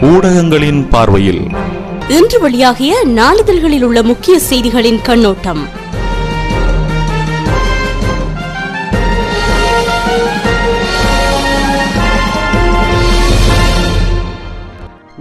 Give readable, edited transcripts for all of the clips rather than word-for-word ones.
ஊடகங்களின் பார்வையில் இன்று வெளியாகிய நாளிதழ்களில் உள்ள முக்கிய செய்திகளின் கண்ணோட்டம்.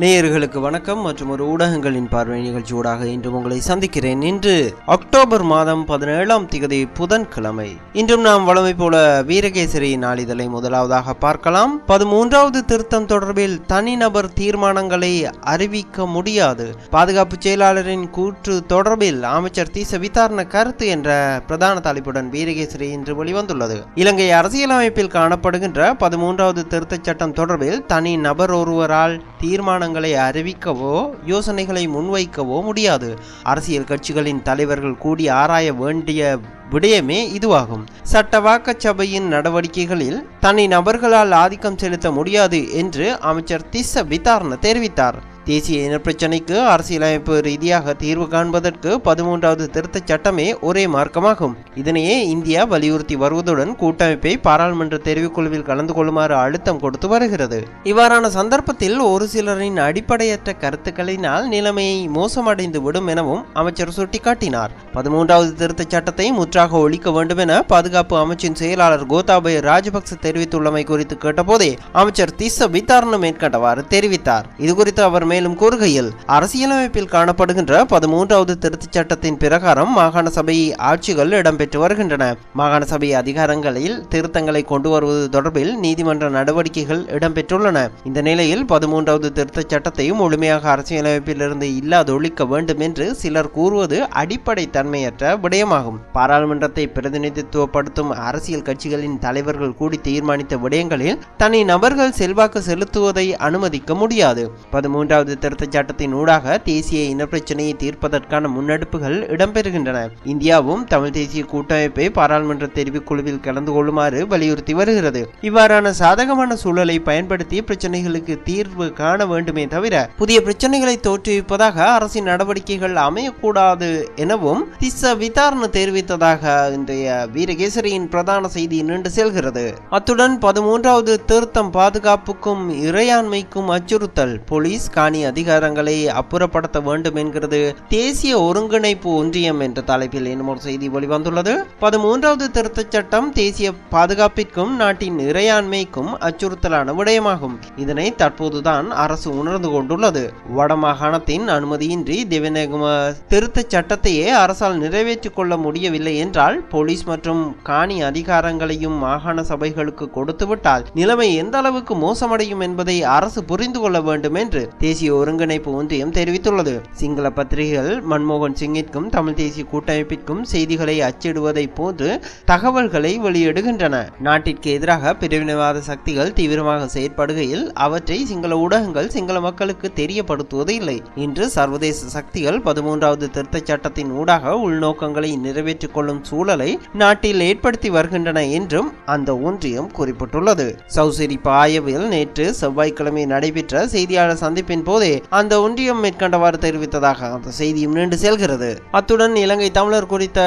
நேயர்களுக்கு வணக்கம் மற்றும் ஒரு ஊடகங்களின் பார்வை நிகழ்ச்சியூடாக இன்று உங்களை சந்திக்கிறேன். இன்று அக்டோபர் மாதம் 17ஆம் தேதி புதன்கிழமை. இன்றும் நாம் வழமை போல வீரகேசரி நாளிதழை முதலாவதாக பார்க்கலாம். 13வது திருத்தம் தொடர்பில் தனிநபர் தீர்மானங்களை அறிவிக்க முடியாது. பாதுகாப்பு செயலாளரின் கூற்று தொடர்பில் அமைச்சர் தீச விதாரண கருத்து என்ற பிரதான தலைப்புடன் வீரகேசரி இன்று வெளிவந்துள்ளது. இலங்கை அரசியலமைப்பில் காணப்படுகின்ற 13வது திருத்தச் சட்டம் தொடர்பில் தனி நபர் ஒருவரால் தீர்மானங்களை அறிவிக்கவோ யோசனைகளை முன்வைக்கவோ முடியாது. அரசியல் கட்சிகளின் தலைவர்கள் கூடி ஆராய வேண்டிய விடயமே இதுவாகும். சட்ட வாக்கச்சபையின் நடவடிக்கைகளில் தனி நபர்களால் ஆதிக்கம் செலுத்த முடியாது என்று அமைச்சர் திஸ்ஸ விதாரண தெரிவித்தார். தேசிய இனப்பிரச்சினைக்கு அரசியலமைப்பு ரீதியாக தீர்வு காண்பதற்கு 13வது திருத்தச் சட்டமே ஒரே மார்க்கமாகும். இதனையே இந்தியா வலியுறுத்தி வருவதுடன் கூட்டமைப்பை பாராளுமன்ற தெரிவுக்குழுவில் கலந்து கொள்ளுமாறு அழுத்தம் கொடுத்து வருகிறது. இவ்வாறான சந்தர்ப்பத்தில் ஒரு சிலரின் அடிப்படையற்ற கருத்துக்களினால் நிலைமையை மோசமடைந்து விடும் எனவும் அமைச்சர் சுட்டிக்காட்டினார். 13வது திருத்தச் சட்டத்தை முற்றாக ஒழிக்க வேண்டும் என பாதுகாப்பு அமைச்சின் செயலாளர் கோத்தாபய ராஜபக்ச தெரிவித்துள்ளமை குறித்து கேட்டபோதே அமைச்சர் திஸ்ஸ விதாரண மேற்கண்டவாறு தெரிவித்தார். இதுகுறித்து அவர் மேலும் கூறுகையில், அரசியலமைப்பில் காணப்படுகின்ற 13வது திருத்தச் சட்டத்தின் பிரகாரம் மாகாண சபை ஆட்சிகள் இடம்பெற்று வருகின்றன. மாகாண சபை அதிகாரங்களில் திருத்தங்களை கொண்டு வருவது தொடர்பில் நீதிமன்ற நடவடிக்கைகள் இடம்பெற்றுள்ளன. இந்த நிலையில் 13வது திருத்தச் சட்டத்தை முழுமையாக அரசியலமைப்பில் இருந்து இல்லாதொழிக்க வேண்டும் என்று சிலர் கூறுவது அடிப்படை தன்மையற்ற விடயமாகும். பாராளுமன்றத்தை பிரதிநிதித்துவப்படுத்தும் அரசியல் கட்சிகளின் தலைவர்கள் கூடி தீர்மானித்த விடயங்களில் தனி நபர்கள் செல்வாக்கு செலுத்துவதை அனுமதிக்க முடியாது. 13வது திருத்தச் சட்டத்தின் ஊடாக தேசிய இனப்பிரச்சினையை தீர்ப்பதற்கான முன்னெடுப்புகள் இடம்பெறுகின்றன. இந்தியாவும் தமிழ் தேசிய கூட்டமைப்பை பாராளுமன்ற தெரிவுக்குழுவில் கலந்து கொள்ளுமாறு வலியுறுத்தி வருகிறது. இவ்வாறான சாதகமான சூழலை பயன்படுத்தி பிரச்சனைகளுக்கு தீர்வு காண வேண்டுமே தவிர புதிய பிரச்சனைகளை தோற்றுவிப்பதாக அரசின் நடவடிக்கைகள் அமையக்கூடாது எனவும் திஸ்ஸ விதாரண தெரிவித்ததாக இன்றைய வீரகேசரியின் பிரதான செய்தி நீண்டு செல்கிறது. அத்துடன் 13வது திருத்தம் பாதுகாப்புக்கும் இறையாண்மைக்கும் அச்சுறுத்தல், போலீஸ் காணி அதிகாரங்களை அப்புறப்படுத்த வேண்டும் என்கிறது தேசிய ஒருங்கிணைப்பு ஒன்றியம் என்ற தலைப்பில் இன்னும் ஒரு செய்தி வெளிவந்துள்ளது. 13வது திருத்தச் சட்டம் தேசிய பாதுகாப்பிற்கும் நாட்டின் இறையாண்மைக்கும் அச்சுறுத்தலான விடயமாகும். இதனை தற்போதுதான் அரசு உணர்ந்து கொண்டுள்ளது. வடமாகாணத்தின் அனுமதியின்றி திவநேகம திருத்தச் சட்டத்தையே அரசால் நிறைவேற்றிக் கொள்ள முடியவில்லை என்றால் போலீஸ் மற்றும் காணி அதிகாரங்களையும் மாகாண சபைகளுக்கு கொடுத்துவிட்டால் நிலைமை எந்த அளவுக்கு மோசமடையும் என்பதை அரசு புரிந்து கொள்ள வேண்டும் என்று தேசிய ஒருங்கிணைப்பு ஒன்றியம் தெரிவித்துள்ளது. சிங்கள பத்திரிகைகள் மன்மோகன் சிங்கிற்கும் தமிழ் தேசிய கூட்டமைப்பிற்கும் செய்திகளை அச்சிடுவதை போன்று தகவல்களை வெளியிடுகின்றன. நாட்டிற்கு எதிராக பிரிவினைவாத சக்திகள் தீவிரமாக செயற்படுகையில் அவற்றை சிங்கள ஊடகங்கள் சிங்கள மக்களுக்கு தெரியப்படுத்துவது இல்லை. இன்று சர்வதேச சக்திகள் 13வது திருத்தச் சட்டத்தின் ஊடாக உள்நோக்கங்களை நிறைவேற்றிக் கொள்ளும் சூழலை நாட்டில் ஏற்படுத்தி வருகின்றன என்றும் அந்த ஒன்றியம் குறிப்பிட்டுள்ளது. சௌசரி பாயவில் நேற்று செவ்வாய்க்கிழமை நடைபெற்ற செய்தியாளர் சந்திப்பின் போதே அந்த ஒன்றியம் மேற்கண்டவாறு தெரிவித்ததாக அந்த செய்தியும் நீண்டு செல்கிறது. அத்துடன் இலங்கை தமிழர் குறித்த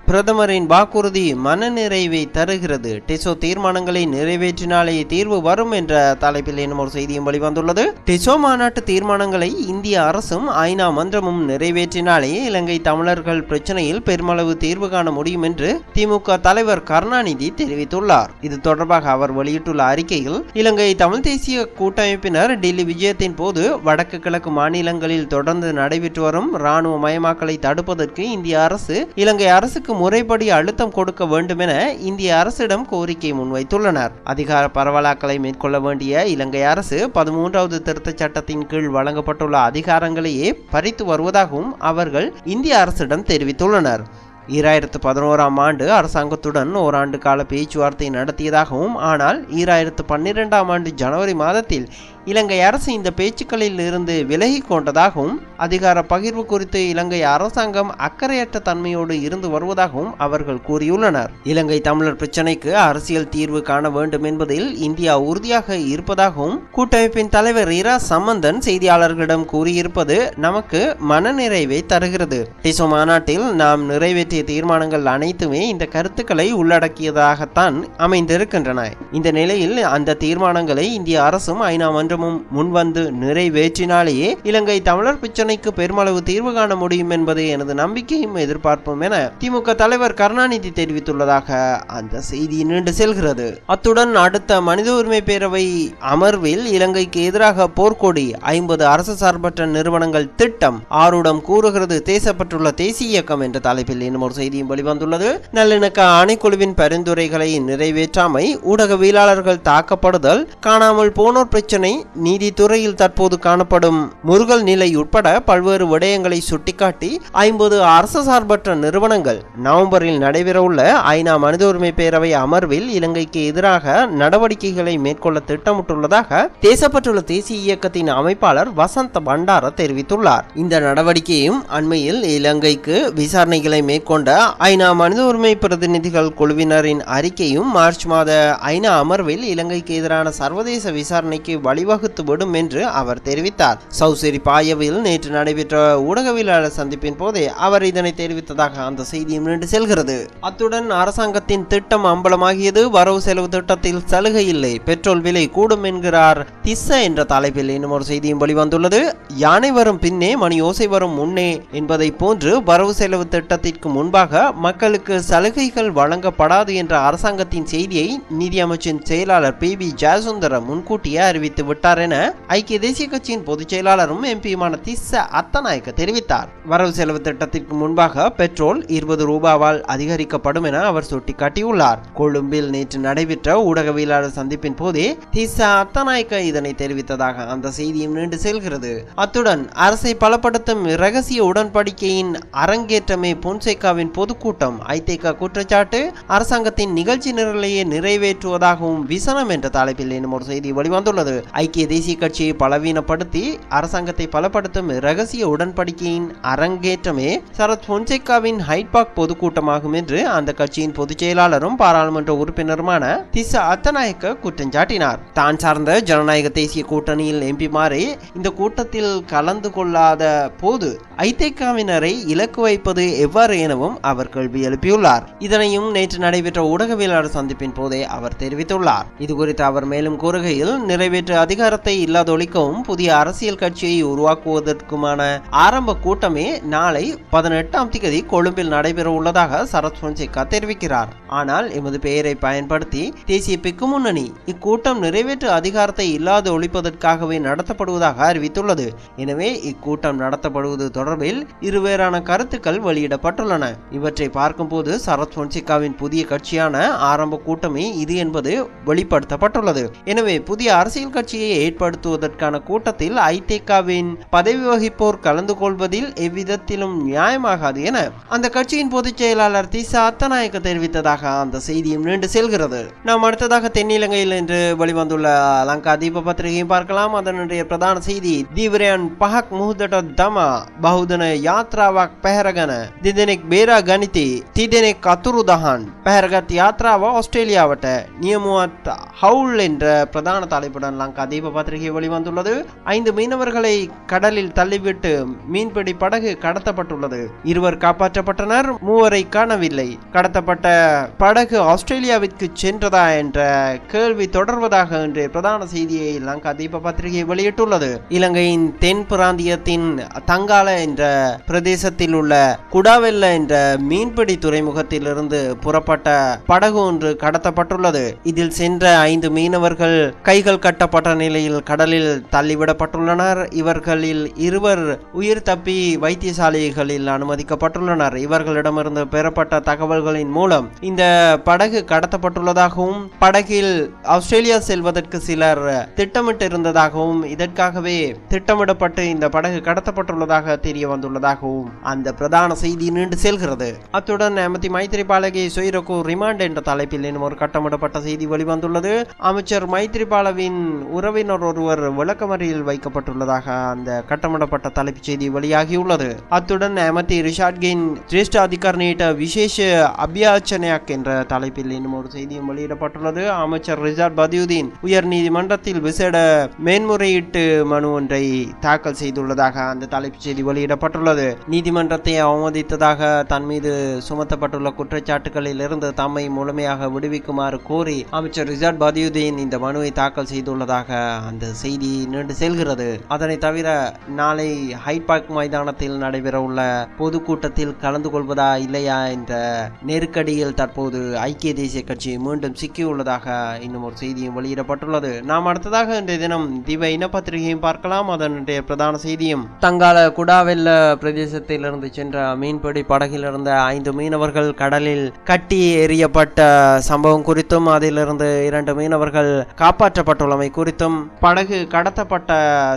பிரதமரின் வாக்குறுதி மனநிறைவை தருகிறது. டெசோ தீர்மானங்களை நிறைவேற்றினாலே தீர்வு வரும் என்ற தலைப்பில் இன்னும் ஒரு செய்தியும் வெளிவந்துள்ளது. டெசோ மாநாட்டு தீர்மானங்களை இந்திய அரசும் ஐநா மன்றமும் நிறைவேற்றினாலே இலங்கை தமிழர்கள் பிரச்சனையில் பெருமளவு தீர்வு காண முடியும் என்று திமுக தலைவர் கருணாநிதி தெரிவித்துள்ளார். இது தொடர்பாக அவர் வெளியிட்டுள்ள அறிக்கையில், இலங்கை தமிழ் தேசிய கூட்டமைப்பினர் டெல்லி விஜயத்தின் போது வடக்கு கிழக்கு மாநிலங்களில் தொடர்ந்து நடைபெற்று வரும் இராணுவ மயமாக்கலை தடுப்பதற்கு இந்திய அரசு இலங்கை அரசுக்கு முறைப்படி அழுத்தம் கொடுக்க வேண்டும் என இந்திய அரசிடம் கோரிக்கை முன்வைத்துள்ளனர். அதிகார பரவலாக்கலை மேற்கொள்ள வேண்டிய இலங்கை அரசு 13வது திருத்தச் சட்டத்தின் கீழ் வழங்கப்பட்டுள்ள அதிகாரங்களையே பறித்து வருவதாகவும் அவர்கள் இந்திய அரசிடம் தெரிவித்துள்ளனர். 2011ஆம் ஆண்டு அரசாங்கத்துடன் ஓராண்டு கால பேச்சுவார்த்தை நடத்தியதாகவும், ஆனால் 2012ஆம் ஆண்டு ஜனவரி மாதத்தில் இலங்கை அரசு இந்த பேச்சுக்களில் இருந்து விலகி கொண்டதாகவும் அதிகார பகிர்வு குறித்து இலங்கை அரசாங்கம் அக்கறையற்ற தன்மையோடு இருந்து வருவதாகவும் அவர்கள் கூறியுள்ளனர். இலங்கை தமிழர் பிரச்சினைக்கு அரசியல் தீர்வு காண வேண்டும் என்பதில் இந்தியா உறுதியாக இருப்பதாகவும் கூட்டமைப்பின் தலைவர் இரா சம்பந்தன் செய்தியாளர்களிடம் கூறியிருப்பது நமக்கு மனநிறைவை தருகிறது. டெசோ மாநாட்டில் நாம் நிறைவேற்றிய தீர்மானங்கள் அனைத்துமே இந்த கருத்துக்களை உள்ளடக்கியதாகத்தான் அமைந்திருக்கின்றன. இந்த நிலையில் அந்த தீர்மானங்களை இந்திய அரசும் ஐநா மன்றமும் நாடாளுமன்றமும் முன்வந்து நிறைவேற்றினாலேயே இலங்கை தமிழர் பிரச்சினைக்கு பெருமளவு தீர்வு காண முடியும் என்பது எனது நம்பிக்கையும் எதிர்பார்ப்பும் என திமுக தலைவர் கருணாநிதி தெரிவித்துள்ளதாக அந்த செய்தி நீண்டு செல்கிறது. அத்துடன் அடுத்த மனித உரிமை பேரவை அமர்வில் இலங்கைக்கு எதிராக போர்க்கொடி 50 அரசு சார்பற்ற நிறுவனங்கள் திட்டம் ஆரூடம் கூறுகிறது தேசப்பட்டுள்ள தேசிய இயக்கம் என்ற தலைப்பில் இன்னும் ஒரு செய்தியும் வெளிவந்துள்ளது. நல்லிணக்க ஆணைக்குழுவின் பரிந்துரைகளை நிறைவேற்றாமை, ஊடகவியலாளர்கள் தாக்கப்படுதல், காணாமல் போனோர் பிரச்சினை, நீதித்துறையில் தற்போது காணப்படும் முருகல் நிலை உட்பட பல்வேறு விடயங்களை சுட்டிக்காட்டி 50 அரசு சார்பற்ற நிறுவனங்கள் நவம்பரில் நடைபெறவுள்ள ஐநா மனித உரிமை பேரவை அமர்வில் இலங்கைக்கு எதிராக நடவடிக்கைகளை மேற்கொள்ள திட்டமிட்டுள்ளதாக தேசப்பட்டுள்ள தேசிய இயக்கத்தின் அமைப்பாளர் வசந்த பண்டார தெரிவித்துள்ளார். இந்த நடவடிக்கையும் அண்மையில் இலங்கைக்கு விசாரணைகளை மேற்கொண்ட ஐநா மனித உரிமை பிரதிநிதிகள் குழுவினரின் அறிக்கையும் மார்ச் மாத ஐநா அமர்வில் இலங்கைக்கு எதிரான சர்வதேச விசாரணைக்கு வழிவகுத்து விடும் என்று அவர் தெரிவித்தார். சௌசரி பாயவில் நேற்று நடைபெற்ற ஊடகவியலாளர் சந்திப்பின் போதே அவர் இதனை தெரிவித்ததாக அந்த செய்தியும் நீண்டு செல்கிறது. அத்துடன் அரசாங்கத்தின் திட்டம் அம்பலமாகியது, வரவு செலவு திட்டத்தில் சலுகை இல்லை, பெட்ரோல் விலை கூடும் என்கிறார் திஸ்ஸ என்ற தலைப்பில் இன்னும் ஒரு செய்தியும் வெளிவந்துள்ளது. யானை வரும் பின்னே மணி ஓசை வரும் முன்னே என்பதை போன்று வரவு செலவு திட்டத்திற்கு முன்பாக மக்களுக்கு சலுகைகள் வழங்கப்படாது என்ற அரசாங்கத்தின் செய்தியை நிதியமைச்சின் செயலாளர் PB ஜெயசுந்தர முன்கூட்டியே அறிவித்து விட்டார் என ஐக்கிய தேசிய கட்சியின் பொதுச் செயலாளரும் எம்பியுமான திஸ்ஸ அத்தநாயக்க தெரிவித்தார். வரவு செலவு திட்டத்திற்கு முன்பாக பெட்ரோல் 20 ரூபாவால் அதிகரிக்கப்படும் என அவர் சுட்டிக்காட்டியுள்ளார். கொழும்பில் நேற்று நடைபெற்ற ஊடகவியலாளர் சந்திப்பின் போதே திஸ்ஸ அத்தநாயக்க இதனை தெரிவித்ததாக அந்த செய்தியும் நீண்டு செல்கிறது. அத்துடன் அரசை பலப்படுத்தும் இரகசிய உடன்படிக்கையின் அரங்கேற்றமே பொன்சேகாவின் பொதுக்கூட்டம், ஐதேக குற்றச்சாட்டு, அரசாங்கத்தின் நிகழ்ச்சி நிரலையே நிறைவேற்றுவதாகவும் விசனம் என்ற தலைப்பில் இன்னும் ஒரு செய்தி வெளிவந்துள்ளது. ஐக்கிய தேசிய கட்சியை பலவீனப்படுத்தி அரசாங்கத்தை பலப்படுத்தும் இரகசிய உடன்படிக்கையின் அரங்கேற்றமே சரத் பொன்சேகாவின் ஹைட்பாக் பொதுக்கூட்டமாகும் என்று அந்த கட்சியின் பொதுச் செயலாளரும் பாராளுமன்ற உறுப்பினருமான திஸ்ஸ அத்தநாயக்க குற்றம் சாட்டினார். தான் சார்ந்த ஜனநாயக தேசிய கூட்டணியில் எம்பிமாரே இந்த கூட்டத்தில் கலந்து கொள்ளாத போது ஐதேகாவினரை இலக்கு வைப்பது எவ்வாறு எனவும் அவர் கேள்வி எழுப்பியுள்ளார். இதனையும் நேற்று நடைபெற்ற ஊடகவியலாளர் சந்திப்பின் போதே அவர் தெரிவித்துள்ளார். இது குறித்து அவர் மேலும் கூறுகையில், நிறைவேற்று அதிகாரத்தை இல்லாதொழிக்கவும் புதிய அரசியல் கட்சியை உருவாக்குவதற்குமான ஆரம்ப கூட்டமே நாளை 18ஆம் தேதி கொழும்பில் நடைபெற உள்ளதாக சரத் பொன்சேகா தெரிவிக்கிறார். ஆனால் எமது பெயரை பயன்படுத்தி தேசிய பிக்கு முன்னணி இக்கூட்டம் நிறைவேற்று அதிகாரத்தை இல்லாது ஒழிப்பதற்காகவே நடத்தப்படுவதாக அறிவித்துள்ளது. எனவே இக்கூட்டம் நடத்தப்படுவது தொடர்பில் இருவேறான கருத்துக்கள் வெளியிடப்பட்டுள்ளன. இவற்றை பார்க்கும் போது சரத் பொன்சேகாவின் புதிய கட்சியான ஆரம்ப கூட்டமே இது என்பது வெளிப்படுத்தப்பட்டுள்ளது. எனவே புதிய அரசியல் கட்சியை ஏற்படுத்துவதற்கான கூட்டத்தில் ஐதேகாவின் பதவி வகிப்போர் கலந்து கொள்வதில் எவ்விதத்திலும் நியாயமாகாது என அந்த கட்சியின் பொதுச் செயலாளர் திஸ்ஸ அத்தநாயக்க தெரிவித்ததாக அந்த செய்தியும் நீண்டு செல்கிறது. நாம் அடுத்ததாக தென்னிலங்கையில் இன்று வெளிவந்துள்ள லங்கா தீப பத்திரிகையும் பார்க்கலாம். அதனுடைய பிரதான செய்தி, தீவிரයන් පහක් මුහුදට දමා බහුදන යාත්‍රාවක් පැහැරගෙන දෙදෙනෙක් බේරා ගනිති. තිදෙනෙක් අතුරුදහන්. පැහැරගත් යාත්‍රාව ஆஸ்திரேலியாවට நியமுவத் ஹவுல் என்ற பிரதான தலைப்புடன் லங்கா தீப பத்திரிகை வெளிவந்துள்ளது. 5 மீனவர்களை கடலில் தள்ளிவிட்டு மீன்பிடி படகு கடத்தப்பட்டுள்ளது. 2 காப்பாற்றப்பட்டனர், 3 காணவில்லை. கடத்தப்பட்ட படகு ஆஸ்திரேலியாவிற்கு சென்றதா என்ற கேள்வி தொடர்வதாக இன்று பிரதான செய்தியை லங்கா தீப பத்திரிகை வெளியிட்டுள்ளது. இலங்கையின் தென் பிராந்தியத்தின் தங்கால என்ற பிரதேசத்தில் உள்ள குடாவெல்ல என்ற மீன்பிடி துறைமுகத்திலிருந்து புறப்பட்ட படகு ஒன்று கடத்தப்பட்டுள்ளது. இதில் சென்ற 5 மீனவர்கள் கைகள் கட்டப்பட்ட நிலையில் கடலில் தள்ளிவிடப்பட்டுள்ளனர். இவர்களில் 2 உயிர் தப்பி வைத்தியசாலைகளில் அனுமதிக்கப்பட்டுள்ளனர். இவர்களிடமிருந்து பெறப்பட்ட தகவல்களின் மூலம் இந்த படகு கடத்தப்பட்டுள்ளதாகவும் படகில் ஆஸ்திரேலியா செல்வதற்கு சிலர் திட்டமிட்டிருந்ததாகவும் இதற்காகவே திட்டமிடப்பட்டு இந்த படகு கடத்தப்பட்டுள்ளதாக தெரிய வந்துள்ளதாகவும் அந்த பிரதான செய்தி நீண்டு செல்கிறது. அத்துடன் எமதி மைத்திரிபாலகே சொயிரகு ரிமாண்ட் என்ற தலைப்பில் இன்னும் ஒரு கட்டமிடப்பட்ட செய்தி வெளிவந்துள்ளது. அமைச்சர் மைத்திரிபாலவின் உறவினர் ஒருவர் விளக்கமறியில் வைக்கப்பட்டுள்ளதாக அந்த கட்டமிடப்பட்ட தலைப்பு செய்தி வெளியாகியுள்ளது. அத்துடன் எமதி ரிஷாட்கின் ஜேஷ்ட அதிகாரியிட்ட விசேஷ அபியாச்சனையாக் என்ற தலைப்பில் இன்னும் ஒரு செய்தியும் வெளியிடப்பட்டுள்ளது. அமைச்சர் ரிஷாட் பதியுதீன் உயர் நீதிமன்றத்தில் விசேட மேன்முறையீட்டு மனு ஒன்றை தாக்கல் செய்துள்ளதாக அந்த தலைப்பு செய்தி வெளியிடப்பட்டுள்ளது. நீதிமன்றத்தை அவமதித்ததாக தன் மீது சுமத்தப்பட்டுள்ள குற்றச்சாட்டுகளில் இருந்து தம்மை முழுமையாக விடுவிக்குமாறு கோரி அமைச்சர் ரிஷாட் பதியுதீன் இந்த மனுவை தாக்கல் செய்துள்ளதாக அந்த செய்தி நீண்டு செல்கிறது. அதனை தவிர நாளை ஹைட் பார்க் மைதானத்தில் நடைபெற உள்ள பொதுக்கூட்டத்தில் கலந்து கொள்வதா இல்லையா என்ற நெருக்கடியில் தற்போது ஐக்கிய தேசிய கட்சி மீண்டும் சிக்கியுள்ளதாக இன்னும் ஒரு செய்தியும் வெளியிடப்பட்டுள்ளது. நாம் அடுத்ததாக இன்றைய தினம் திவ இனப்பத்திரிகையும் பார்க்கலாம். அதனுடைய பிரதான செய்தியும் தங்கால குடாவெல்ல பிரதேசத்திலிருந்து சென்ற மீன்பிடி படகில் இருந்த 5 மீனவர்கள் கடலில் கட்டி எறியப்பட்ட சம்பவம் குறித்தும் அதிலிருந்து 2 மீனவர்கள் காப்பாற்றப்பட்டுள்ளமை குறித்தும் படகு கடத்தப்பட்ட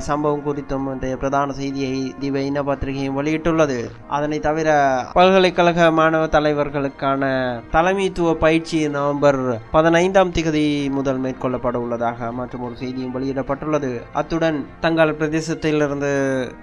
சம்பவம் குறித்தும் இன்றைய பிரதான செய்தியை திவ இன பத்திரிகையும் வெளியிட்டுள்ளது. அதனை தவிர பல்கலைக்கழக மாணவ தலைவர்களுக்கான தலைமைத்துவ பயிற்சி நவம்பர் 15 முதல் மேற்கொள்ளப்பட உள்ளதாக மற்றும் ஒரு செய்தியும் வெளியிடப்பட்டுள்ளது. அத்துடன் தங்கால பிரதேசத்திலிருந்து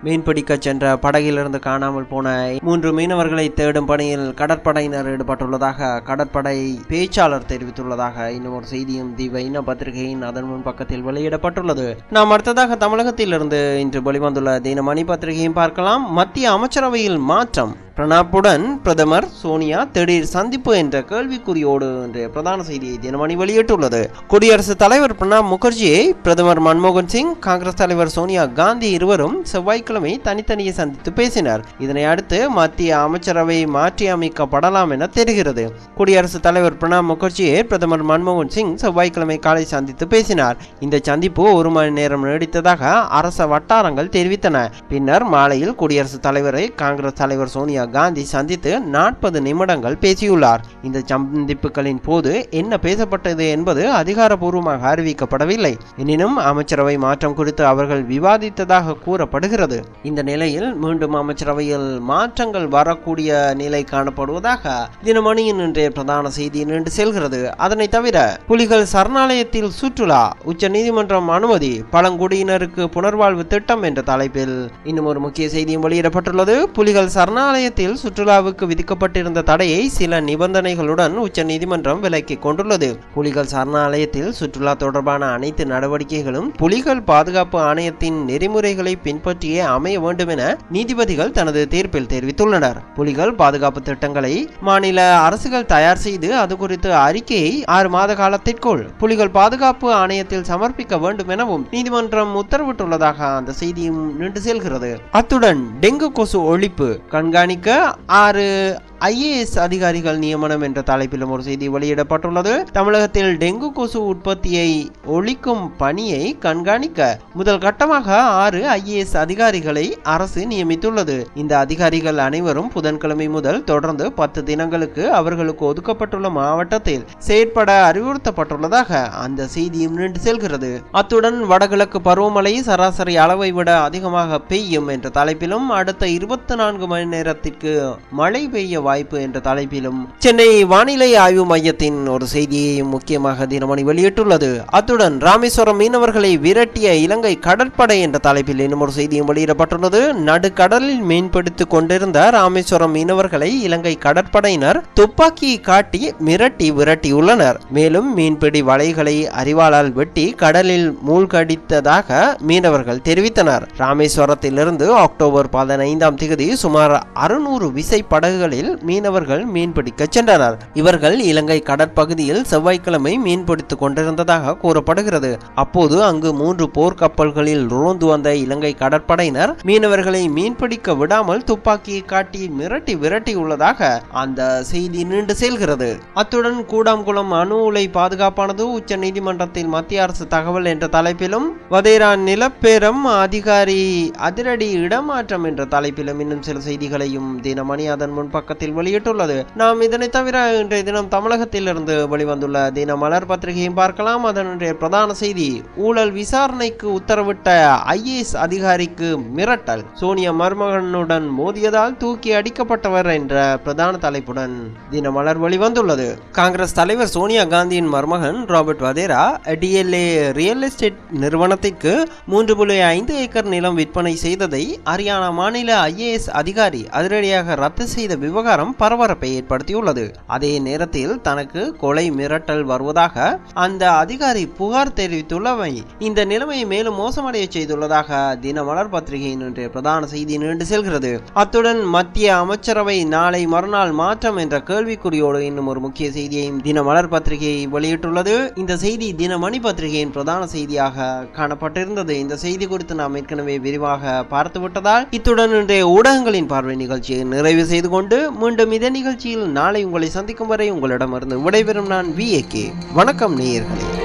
மீன்பிடிக்க சென்ற படகிலிருந்து காணாமல் போன 3 மீனவர்களை தேடும் பணியில் கடற்படையினர் ஈடுபட்டுள்ளதாக கடற்படை பேச்சாளர் தெரிவித்துள்ளதாக இன்னும் ஒரு செய்தியும் திவ இன பத்திரிகையின் அதன் முன் பக்கத்தில் வெளியிடப்பட்டுள்ளது. நாம் அடுத்ததாக தமிழகத்திலிருந்து இன்று வெளிவந்துள்ள தினமணி பத்திரிகையும் பார்க்கலாம். மத்திய அமைச்சரவையில் மாற்றம், பிரணாப்புடன் பிரதமர் சோனியா திடீர் சந்திப்பு என்ற கேள்விக்குறியோடு இன்றைய பிரதான செய்தியை தினமணி வெளியிட்டுள்ளது. குடியரசுத் தலைவர் பிரணாப் முகர்ஜியை பிரதமர் மன்மோகன் சிங், காங்கிரஸ் தலைவர் சோனியா காந்தி இருவரும் செவ்வாய்க்கிழமை தனித்தனியே சந்தித்து பேசினர். இதனை அடுத்து மத்திய அமைச்சரவை மாற்றி அமைக்கப்படலாம் என தெரிகிறது. குடியரசுத் தலைவர் பிரணாப் முகர்ஜியை பிரதமர் மன்மோகன் சிங் செவ்வாய்க்கிழமை காலை சந்தித்து பேசினார். இந்த சந்திப்பு 1 மணி நேரம் நீடித்ததாக அரச வட்டாரங்கள் தெரிவித்தன. பின்னர் மாலையில் குடியரசுத் தலைவரை காங்கிரஸ் தலைவர் சோனியா காந்தி சந்தித்து 40 நிமிடங்கள் பேசியுள்ளார். இந்த சந்திப்புகளின் போது என்ன பேசப்பட்டது என்பது அதிகாரப்பூர்வமாக அறிவிக்கப்படவில்லை. எனினும் அமைச்சரவை மாற்றம் குறித்து அவர்கள் விவாதித்ததாக கூறப்படுகிறது. இந்த நிலையில் மீண்டும் அமைச்சரவையில் மாற்றங்கள் வரக்கூடிய நிலை காணப்படுவதாக தினமணியின் இன்றைய பிரதான செய்தி நீண்டு செல்கிறது. அதனை தவிர புலிகள் சரணாலயத்தில் சுற்றுலா, உச்ச நீதிமன்றம் அனுமதி, பழங்குடியினருக்கு புனர்வாழ்வு திட்டம் என்ற தலைப்பில் இன்னும் ஒரு முக்கிய செய்தியும் வெளியிடப்பட்டுள்ளது. புலிகள் சரணாலயத்தில் சுற்றுலாவுக்கு விதிக்கப்பட்டிருந்த தடையை சில நிபந்தனைகளுடன் உச்ச நீதிமன்றம் விலக்கிக் கொண்டுள்ளது. புலிகள் சரணாலயத்தில் சுற்றுலா தொடர்பான அனைத்து நடவடிக்கைகளும் புலிகள் பாதுகாப்பு ஆணையத்தின் நெறிமுறைகளை பின்பற்றியே அமைய வேண்டும் என நீதிபதிகள் தனது தீர்ப்பில் தெரிவித்துள்ளனர். புலிகள் பாதுகாப்பு திட்டங்களை மாநில அரசுகள் தயார் செய்து அது குறித்து அறிக்கையை 6 மாத காலத்திற்குள் புலிகள் பாதுகாப்பு ஆணையத்தில் சமர்ப்பிக்க வேண்டும் எனவும் நீதிமன்றம் உத்தரவிட்டுள்ளதாக அந்த செய்தியும் நின்று செல்கிறது. அத்துடன் டெங்கு கொசு ஒழிப்பு கண்காணிக்க 6 IAS அதிகாரிகள் நியமனம் என்ற தலைப்பிலும் ஒரு செய்தி வெளியிடப்பட்டுள்ளது. தமிழகத்தில் டெங்கு கொசு உற்பத்தியை ஒழிக்கும் பணியை கண்காணிக்க முதல் கட்டமாக 6 IAS அதிகாரிகளை அரசு நியமித்துள்ளது. இந்த அதிகாரிகள் அனைவரும் புதன்கிழமை முதல் தொடர்ந்து 10 தினங்களுக்கு அவர்களுக்கு ஒதுக்கப்பட்டுள்ள மாவட்டத்தில் செயற்பட அறிவுறுத்தப்பட்டுள்ளதாக அந்த செய்தியும் நின்று செல்கிறது. அத்துடன் வடகிழக்கு பருவமழை சராசரி அளவை விட அதிகமாக பெய்யும் என்ற தலைப்பிலும் அடுத்த 24 மணி நேரத்திற்கு மழை பெய்ய வாய்ப்பு என்ற தலைப்பிலும் சென்னை வானிலை ஆய்வு மையத்தின் ஒரு செய்தியை முக்கியமாக தினமணி வெளியிட்டுள்ளது. அத்துடன் ராமேஸ்வரம் மீனவர்களை விரட்டிய இலங்கை கடற்படை என்ற தலைப்பில் இன்னும் ஒரு செய்தியும் வெளியிடப்பட்டுள்ளது. நடுக்கடலில் மீன்பிடித்துக் கொண்டிருந்த ராமேஸ்வரம் மீனவர்களை இலங்கை கடற்படையினர் துப்பாக்கியை காட்டி விரட்டியுள்ளனர். மேலும் மீன்பிடி வலைகளை அரிவாளால் வெட்டி கடலில் மூழ்கடித்ததாக மீனவர்கள் தெரிவித்தனர். ராமேஸ்வரத்திலிருந்து அக்டோபர் 15 சுமார் 600 விசை படகுகளில் மீனவர்கள் மீன்பிடிக்க சென்றனர். இவர்கள் இலங்கை கடற்பகுதியில் செவ்வாய்க்கிழமை மீன்பிடித்துக் கொண்டிருந்ததாக கூறப்படுகிறது. அப்போது அங்கு 3 போர்க்கப்பல்களில் ரோந்து வந்த இலங்கை கடற்படையினர் மீனவர்களை மீன்பிடிக்க விடாமல் துப்பாக்கியை காட்டி விரட்டி உள்ளதாக அந்த செய்தி நீண்டு செல்கிறது. அத்துடன் கூடாங்குளம் அணு உலை பாதுகாப்பானது உச்ச நீதிமன்றத்தில் மத்திய அரசு தகவல் என்ற தலைப்பிலும் வதேரா நிலப்பேரம் அதிகாரி அதிரடி இடமாற்றம் என்ற தலைப்பிலும் இன்னும் சில செய்திகளையும் தினமணி அதன் முன் பக்கத்தில் வெளியிட்டுள்ளது. நாம் இதனை தவிர இன்றைய தினம் தமிழகத்திலிருந்து வெளிவந்துள்ள தினமலர் பத்திரிகையும் பார்க்கலாம். அதனுடைய பிரதான செய்தி ஊழல் விசாரணைக்கு உத்தரவிட்ட IAS அதிகாரிக்கு மிரட்டல், சோனியா மருமகனுடன் மோதியதால் தூக்கி அடிக்கப்பட்டவர் என்ற பிரதான தலைப்புடன் தினமலர் வெளிவந்துள்ளது. காங்கிரஸ் தலைவர் சோனியா காந்தியின் மருமகன் Robert Vadra DLA real estate நிறுவனத்திற்கு 3.5 ஏக்கர் நிலம் விற்பனை செய்ததை ஹரியானா மாநில IAS அதிகாரி அதிரடியாக ரத்து செய்த விவகாரம் விவகாரம் பரபரப்பை ஏற்படுத்தியுள்ளது. அதே நேரத்தில் தனக்கு கொலை மிரட்டல் வருவதாக அந்த அதிகாரி புகார் தெரிவித்துள்ளவை இந்த நிலைமையை மேலும் மோசமடைய செய்துள்ளதாக தினமலர் பத்திரிகையின் இன்றைய பிரதான செய்தி நீண்டு செல்கிறது. அத்துடன் மத்திய அமைச்சரவை நாளை மறுநாள் மாற்றம் என்ற கேள்விக்குறியோடு இன்னும் ஒரு முக்கிய செய்தியையும் தினமலர் பத்திரிகை வெளியிட்டுள்ளது. இந்த செய்தி தினமணி பத்திரிகையின் பிரதான செய்தியாக காணப்பட்டிருந்தது. இந்த செய்தி குறித்து நாம் ஏற்கனவே விரிவாக பார்த்துவிட்டதால் இத்துடன் இன்றைய ஊடகங்களின் பார்வை நிகழ்ச்சியை நிறைவு செய்து கொண்டு மீண்டும் இதே நிகழ்ச்சியில் நாளை உங்களை சந்திக்கும் வரை உங்களிடமிருந்து விடைபெறும் நான் VAK. வணக்கம் நேயர்களே.